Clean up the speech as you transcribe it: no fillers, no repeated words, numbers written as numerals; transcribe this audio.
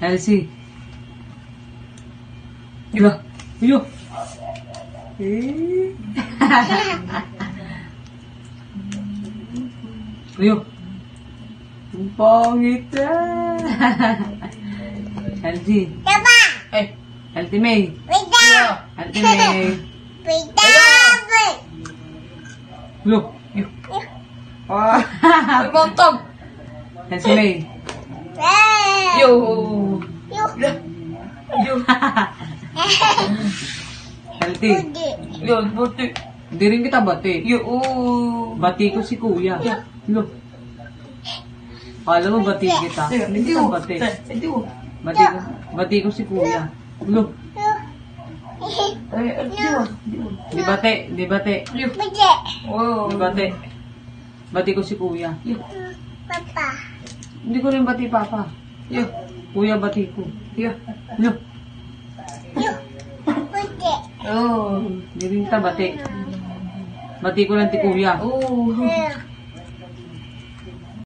Elsie. Yo. Yo. Yo. Ang pangit Elsie. Tama. Elsie May. Wita. Elsie May. Wita. Yo. Yo. Bontog. Elsie May. Yo. Yo. Yo. Elsie. Yo, buti. Hindi rin kita bati. Yo. Bati ko si kuya. Lo. Kala mo bati kita. Hindi kita bati. Bati ko si kuya. Lo. Di bati. Di bati. Bije. Oh. Di bati. Bati ko si kuya. Papa. Hindi ko rin bati papa. Yo. Kuya bati ko. Yo. Lo. Yo. Bije. Oh. Hindi rin kita bati. Bati ko lang ti kuya. Oh. Yo.